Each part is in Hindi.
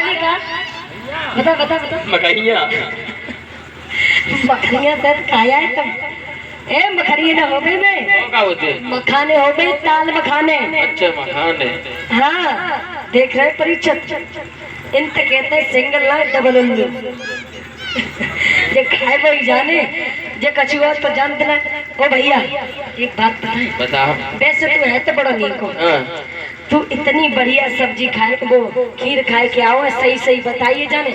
महारानी का बता बता बता। मकैया मखनिया सर खाया है तुम? ए मखनिया ना हो गई मैं क्या होते? मखाने हो गई, ताल मखाने। अच्छा मखाने। हाँ देख रहे परीक्षक, इनते कहते हैं सिंगल ना डबल उल्लू। जे खाए वही जाने, जे कछुआ तो जानते ना। ओ भैया एक बात बता। वैसे तू है तो बड़ा नीक हो, तू इतनी बढ़िया सब्जी खाए वो खीर खाए के आओ, सही सही बताइए जाने।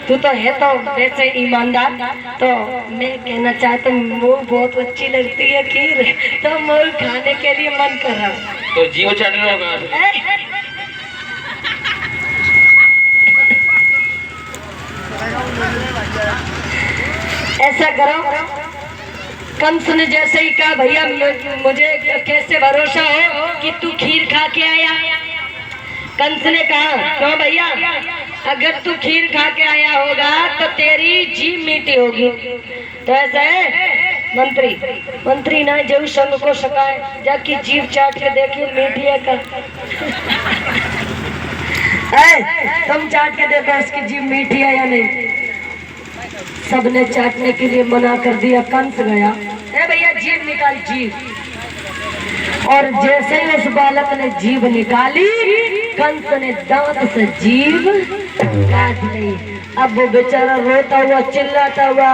तू तो है तो वैसे ईमानदार, तो मैं कहना चाहता हूँ मुँह बहुत अच्छी लगती है खीर, तो मुँह खाने के लिए मन कर रहा है। तो जीव चटनी होगा। ऐसा करो, कंस ने जैसे ही कहा भैया मुझे कैसे भरोसा हो कि तू खीर खा के आया। कंस ने कहा क्यों भैया, अगर तू खीर खा के आया होगा तो तेरी जीभ मीठी होगी। तो ऐसा है मंत्री, मंत्री ना जो संग को सकाए जाके जीभ चाट के देखिए मीठी है का। तुम चाट के देखो इसकी जीभ मीठी है या नहीं। सबने चाटने के लिए मना कर दिया। कंस गया, ए भैया जीभ निकाल जीभ, और जैसे ही उस बालक ने जीभ निकाली, कंस ने दांत से जीभ काट ली। अब वो बेचारा रोता हुआ चिल्लाता हुआ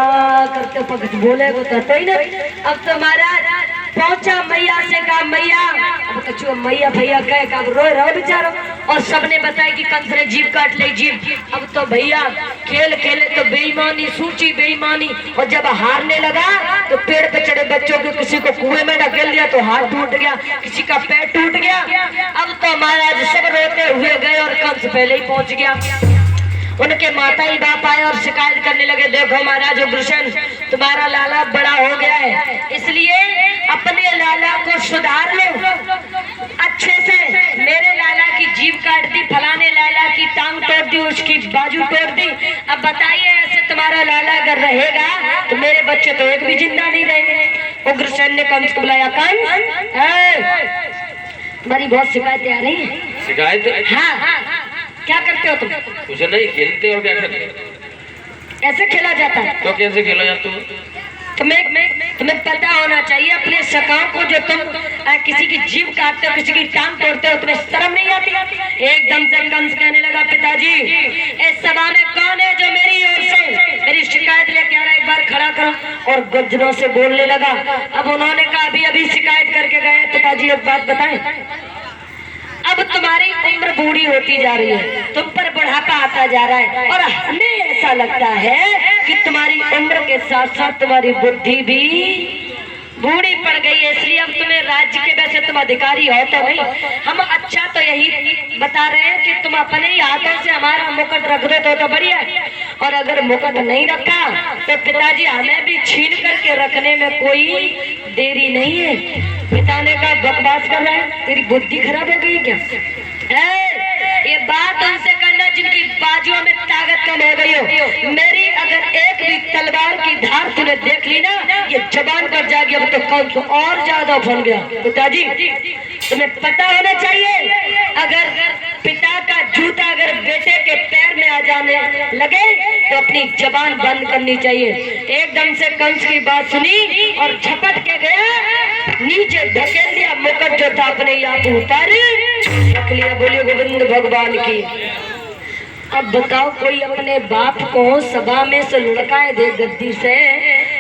करते पकड़ बोले को तो ही नहीं। अब तो महाराज पहुंचा मैया से कहा मैया, अब कछुआ मैया भैया कहे का रो रहा बेचारा, और सबने बताया कि कंस ने जीभ काट ली जीभ। अब तो भैया खेल खेले तो बेईमानी सूची बेईमानी, और जब हारने लगा तो पेड़ पे चढ़े बच्चों को किसी को कुएं में ढकेल दिया तो हाथ टूट गया, किसी का पैर टूट गया। अब तो महाराज सब रोते हुए गए और कंस पहले ही पहुंच गया। उनके माता ही बाप आए और शिकायत करने लगे, देखो महाराज उग्रसेन तुम्हारा लाला बड़ा हो गया है, इसलिए अपने लाला को सुधार लो अच्छे से। मेरे लाला की जीभ काट दी, फलाने लाला की टांग तोड़ दी, उसकी बाजू तोड़ दी। अब बताइए ऐसे तुम्हारा लाला अगर रहेगा तो मेरे बच्चे तो एक भी जिंदा नहीं रहेंगे। उग्रसेन ने कंस को बुलाया, कंस हमारी बहुत शिकायतें आ रही है। शिकायत? हाँ क्या करते हो तुम? कुछ नहीं, खेलते और क्या करते? ऐसे खेला जाता है? तो कैसे खेला जाता? तुम्हें पता होना चाहिए अपने सकाओं को, जो तुम किसी की जीभ काटते हो, किसी की टांग तोड़ते हो, तुम्हें शर्म नहीं आती? एकदम से कंस कहने लगा, पिताजी इस सभा में कौन है जो मेरी ओर से मेरी शिकायत लेके आ रहा है, एक बार खड़ा करो। और गर्जनों से बोलने लगा। अब उन्होंने कहा अभी अभी शिकायत करके गए पिताजी, एक बात बताएं, अब तुम्हारी उम्र बूढ़ी होती जा रही है, तुम पर बुढ़ापा आता जा रहा है, और हमें ऐसा लगता है कि तुम्हारी उम्र के साथ साथ तुम्हारी बुद्धि भी बूढ़ी पड़ गई है, इसलिए अब तुम्हें राज्य के वैसे तुम अधिकारी हो तो नहीं, हम अच्छा तो यही बता रहे हैं कि तुम अपने ही हाथों से हमारा मुकुट रख दो तो बढ़िया है, और अगर मुकुट नहीं रखा तो पिताजी हमें भी छीन करके रखने में कोई देरी नहीं है। पिता ने कहा बकवास कर रहा है, तेरी बुद्धि खराब हो गई क्या? ये बात उनसे करना जिनकी बाजुओं में ताकत कम हो गई हो। मेरी अगर एक भी तलवार की धार तूने देख ली ना, ये जबान पर जागी, अब तो कंस और ज्यादा फल गया। पिताजी तुम्हें पता होना चाहिए, अगर पिता का जूता अगर बेटे के पैर में आ जाने लगे तो अपनी जबान बंद करनी चाहिए। एकदम से कंस की बात सुनी और झपट के गया, नीचे धकेल दिया, मुकुट जो था अपने आप उतार रख लिया। बोलिए गोविंद भगवान की। अब बताओ कोई अपने बाप को सभा में से लुढ़काए दे गद्दी से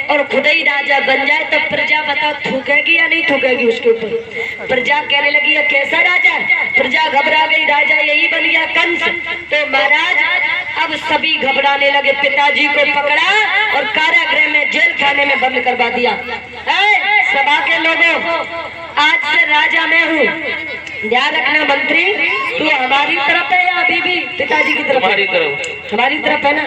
और खुद ही राजा बन जाए तो प्रजा बताओ थूकेगी या नहीं थूकेगी उसके ऊपर? प्रजा कहने लगी है कैसा राजा? प्रजा घबरा गई, राजा यही बन गया कंस। तो महाराज अब सभी घबराने लगे, पिताजी को पकड़ा और कारागृह में जेल खाने में बंद करवा दिया। सभा के लोगों आज से राजा मैं हूँ, ध्यान रखना मंत्री, तू हमारी तरफ है या अभी भी पिताजी की तरफ? हमारी तरफ। हमारी तरफ है ना।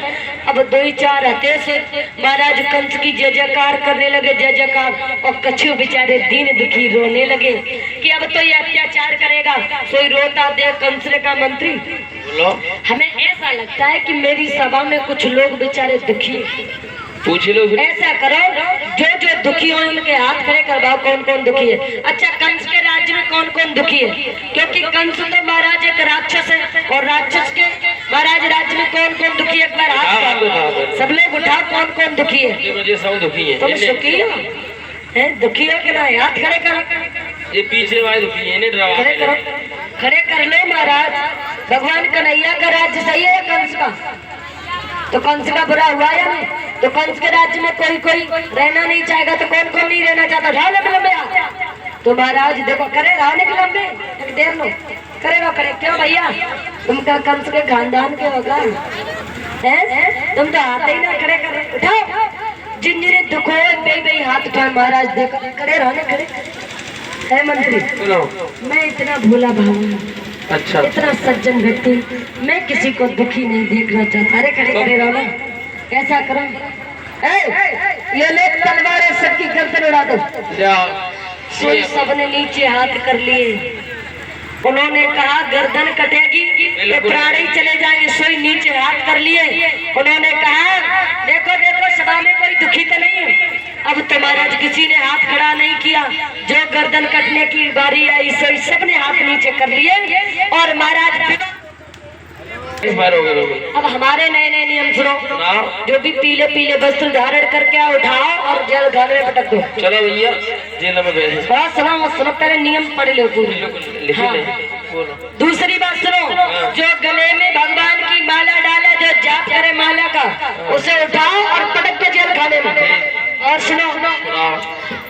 अब दो ही चार हते से महाराज कंस की जय जयकार करने लगे, जय जयकार, और कछु बेचारे दीन दुखी रोने लगे कि अब तो ये अत्याचार करेगा। कोई रोता देख कंस ने कहा मंत्री बोलो, हमें ऐसा लगता है कि मेरी सभा में कुछ लोग बेचारे दुखी, पूछ लो। ऐसा करो जो जो दुखी हो उनके हाथ खड़े करवाओ, कौन कौन दुखी है। अच्छा कंस के राज्य में कौन कौन दुखी है? क्योंकि कंस तो महाराज एक राक्षस है, और राक्षस के महाराज राज्य में कौन कौन दुखी है? एक बार हाथ उठाओ। सब लोग उठाओ, कौन कौन दुखी है? ये मुझे सब दुखी है। तुम सुखी हो? हैं? दुखी हो कि नहीं? हाथ खड़े करो। ये पीछे वाले दुखी है, इन्हें डरावा खड़े करो, खड़े कर लो महाराज। भगवान कन्हैया का राज्य सही है कंस का? तो कंस का बुरा हुआ या नहीं? तो कंस के राज्य में कोई कोई रहना नहीं चाहेगा तो कौन कौन नहीं रहना चाहता? ढाल लंबे हाथ। तो महाराज देखो, करे रहने के लंबे एक देर लो, करे रहो, करे। क्यों भैया, तुमका कंस के खानदान के होगा हैं? तुम तो आते ही ना खड़े कर रहे। उठाओ, जिन जिन्हें दुख हो बे हाथ उठाओ। महाराज देखो, खड़े रहने, खड़े है मंत्री। मैं इतना भोला भावा, अच्छा, इतना सज्जन व्यक्ति, मैं किसी को दुखी नहीं देखना चाहता। अरे खड़े खड़े रहो ना, ऐसा करो। ये लोग तलवारें सबकी गर्दन उड़ा दो। सोई सबने नीचे हाथ कर लिए। उन्होंने कहा गर्दन कटेगी तो प्राण ही चले जाएंगे। सोई नीचे हाथ कर लिए। उन्होंने कहा देखो देखो, सभा में कोई दुखी तो नहीं है। अब तो महाराज किसी ने हाथ खड़ा नहीं किया। जो गर्दन कटने की बारी आई सोई सबने हाथ नीचे कर लिए। और महाराज अब हमारे नए नए नियम सुनो। जो भी पीले पीले वस्त्र धारण करके उठाओ और जेल खाने में पटक दो। चलो भैया, जेल में बैठे। सुनो, पहले नियम पढ़ लो पूरे। हाँ। दूसरी बात सुनो, जो गले में भगवान की माला डाले, जो जाप करे माला का, उसे उठाओ और पटक दो जेल खाने में। और सुनो,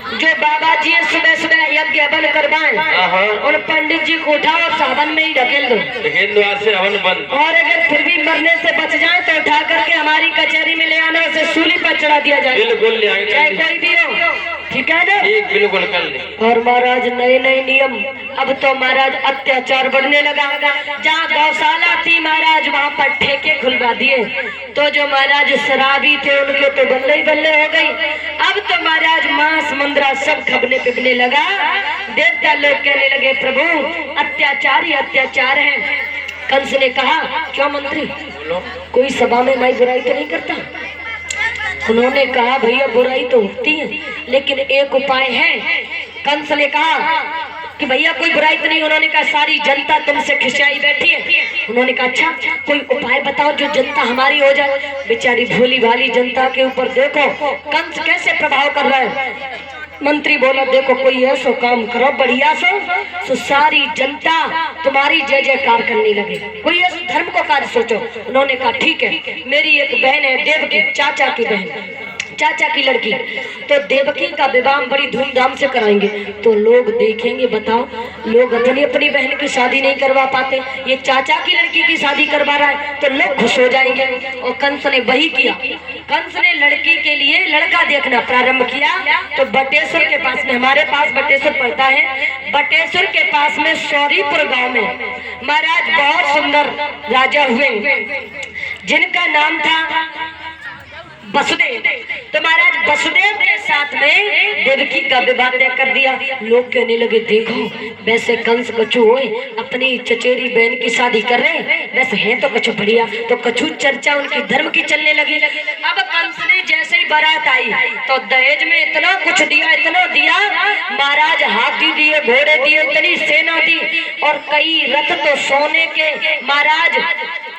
जो बाबा जी सुबह सुबह यज्ञ हवन करवाएं, उन पंडित जी को उठाओ और सावन में ही ढकेल दो। से हवन बंद। और अगर फिर भी मरने से बच जाए तो उठा करके हमारी कचहरी में ले आना, उसे सूली पर चढ़ा दिया जाए। बिल्कुल ले आएंगे, चाहे कोई भी हो, ठीक है ना? ठीक, बिल्कुल कर ले। और महाराज नए नए नियम। अब तो महाराज अत्याचार बढ़ने लगा। जहाँ गौशाला थी महाराज, वहाँ पर ठेके खुलवा दिए। तो जो महाराज शराबी थे उनके तो बल्ले ही बल्ले हो गई। अब तो महाराज मांस मंद्रा सब खबने पिबने लगा। देवता लोग कहने लगे प्रभु अत्याचार ही अत्याचार है। कंस ने कहा क्यों मंत्री, कोई सभा में मैं बुराई तो नहीं करता? उन्होंने कहा भैया बुराई तो होती है, लेकिन एक उपाय है। कंस ने कहा कि भैया कोई बुराई तो नहीं। उन्होंने कहा सारी जनता तुमसे खिंचाई बैठी है। उन्होंने कहा अच्छा कोई उपाय बताओ जो जनता हमारी हो जाए। बेचारी भोली भाली जनता के ऊपर देखो कंस कैसे प्रभाव कर रहा है। मंत्री बोला देखो कोई ऐसा काम करो बढ़िया सो सारी जनता तुम्हारी जय जयकार करने लगे। कोई ऐसा धर्म को कार्य सोचो। उन्होंने कहा ठीक है, मेरी एक बहन है देवकी, चाचा की बहन, चाचा की लड़की, तो देवकी का विवाह बड़ी धूमधाम से कराएंगे। तो लोग देखेंगे, बताओ लोग अपनी अपनी बहन की शादी नहीं करवा पाते, ये चाचा की लड़की की शादी करवा रहा है तो लोग खुश हो जाएंगे। और कंस ने वही किया। कंस ने लड़की के लिए लड़का देखना प्रारंभ किया। तो बटेश्वर के पास में, हमारे पास बटेश्वर पड़ता है, बटेश्वर के पास में सौरीपुर गांव में महाराज बहुत सुंदर राजा हुए जिनका नाम था वसुदेव। तो महाराज वसुदेव के साथ में देवकी का विवाह तय कर दिया। लोग कहने लगे देखो वैसे कंस कछु होए अपनी चचेरी बहन की शादी कर रहे, वैसे है तो कछु बढ़िया। तो कछु चर्चा उनकी धर्म की चलने लगी। अब कंस ने जैसे ही बारात आई तो दहेज में इतना कुछ दिया, इतना दिया महाराज, हाथी दिए, घोड़े दिए, इतनी सेना दी और कई रथ तो सोने के महाराज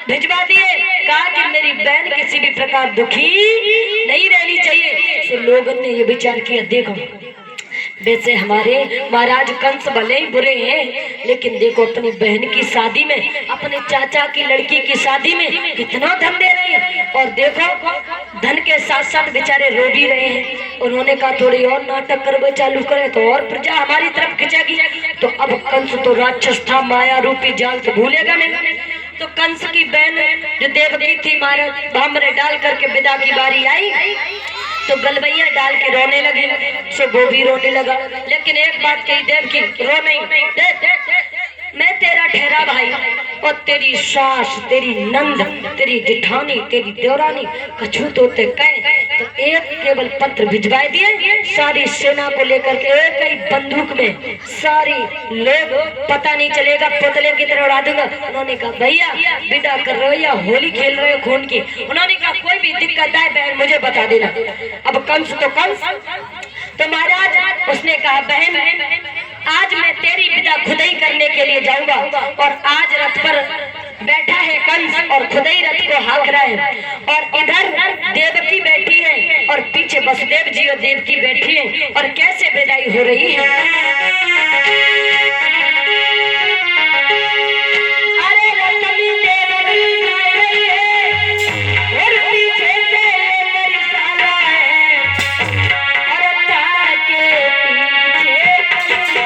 भिजवा दिए। कहा कि मेरी बहन किसी भी प्रकार दुखी नहीं रहनी चाहिए। तो लोगों ने ये विचार किया देखो वैसे हमारे महाराज कंस भले ही बुरे हैं, लेकिन देखो अपनी बहन की शादी में, अपने चाचा की लड़की की शादी में कितना धन दे रहे हैं। और देखो धन के साथ साथ बेचारे रो भी रहे हैं। उन्होंने कहा थोड़ी और नाटक करवे चालू करें तो और प्रजा हमारी तरफ खिंचेगी। तो अब कंस तो राक्षस था, माया रूपी जाल से भूलेगा नहीं। तो कंस की बहन जो देवकी थी महाराज, भामरे डाल करके विदा की बारी आई तो गलबैया डाल के रोने लगे। सो वो भी रोने लगा। लेकिन एक बात कही देवकी, रो नहीं, मैं तेरा ठहरा भाई और तेरी सास, तेरी नंद, तेरी जिठानी, तेरी देवरानी कछु तोते कहे। तो एक केवल पत्र भिजवाए दिए सारी सेना को लेकर के, एक ही बंदूक में सारी लोग, पता नहीं चलेगा, पुतले की तरह उड़ा दूंगा। उन्होंने कहा भैया विदा कर रहे हो या होली खेल रहे हो खून की? उन्होंने कहा कोई भी दिक्कत आए बहन मुझे बता देना। अब कंस तो कंस, तो महाराज उसने कहा बहन आज मैं तेरी विदा खुद ही करने के लिए जाऊंगा और आज रथ पर बैठा है कंस और खुद ही रथ को हाँक रहा है, और इधर देवकी बैठी है और पीछे वसुदेव जी और देवकी बैठी है, और कैसे विदाई हो रही है। अरे रथ में देवकी जा रही है और पीछे से मेरी साला है, और ताके पीछे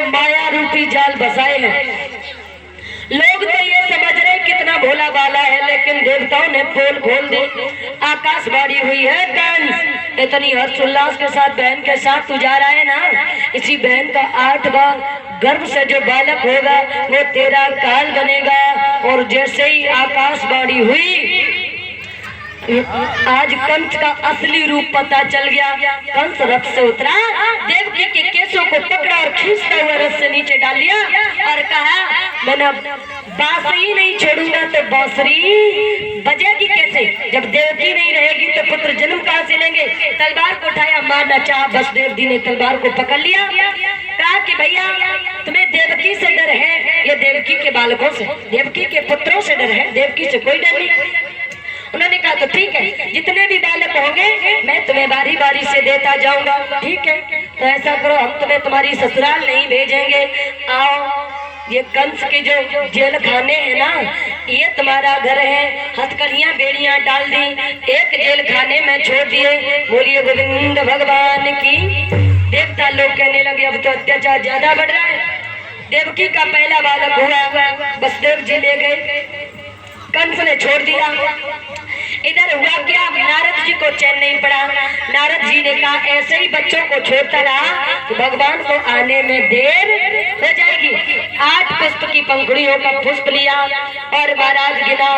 माया रूपी जाल बसाए हैं। लोग तो ये समझ रहे कितना भोला वाला है, लेकिन देवताओं ने पोल खोल दी, आकाशवाणी हुई है। कंस इतनी हर्षोल्लास के साथ बहन के साथ तू जा रहा है ना, इसी बहन का 8वां गर्भ से जो बालक होगा वो तेरा काल बनेगा। और जैसे ही आकाशवाणी हुई, आज कंस का असली रूप पता चल गया। कंस रथ से उतरा, देवकी के केसों को पकड़ा और खींचता हुआ रथ से नीचे डाल दिया और कहा, मैंने बांसुरी नहीं छोड़ूंगा तो बांसुरी बजेगी कैसे? जब देवकी नहीं रहेगी तो पुत्र जन्म कहाँ से लेंगे? तलवार को उठाया, मारना चाहा, वसुदेव जी ने तलवार को पकड़ लिया। कहा कि भैया तुम्हें देवकी से डर है, ये देवकी के बालकों से, देवकी के पुत्रों से डर है, देवकी से कोई डर नहीं। उन्होंने कहा तो ठीक है, जितने भी बालक होंगे मैं तुम्हें बारी बारी से देता जाऊंगा। ठीक है, तो ऐसा करो, हम तुम्हें तुम्हारी ससुराल नहीं भेजेंगे, आओ ये कंस के जो जेल खाने हैं ना, ये तुम्हारा घर है। हथकड़ियां बेड़ियां डाल दी, एक जेल खाने में छोड़ दिए। बोलिए गोविंद भगवान की। देवता लोग कहने लगे अब तो अत्याचार ज्यादा बढ़ रहा है। देवकी का पहला बालक हुआ, वसुदेव जी ले गए, कंस ने छोड़ दिया। इधर हुआ क्या, नारद जी को चैन नहीं पड़ा। नारद जी ने कहा ऐसे ही बच्चों को छोड़ता रहा तो भगवान को आने में देर हो जाएगी। 8 पुष्प की पंखुड़ियों का पुष्प लिया और महाराज गिना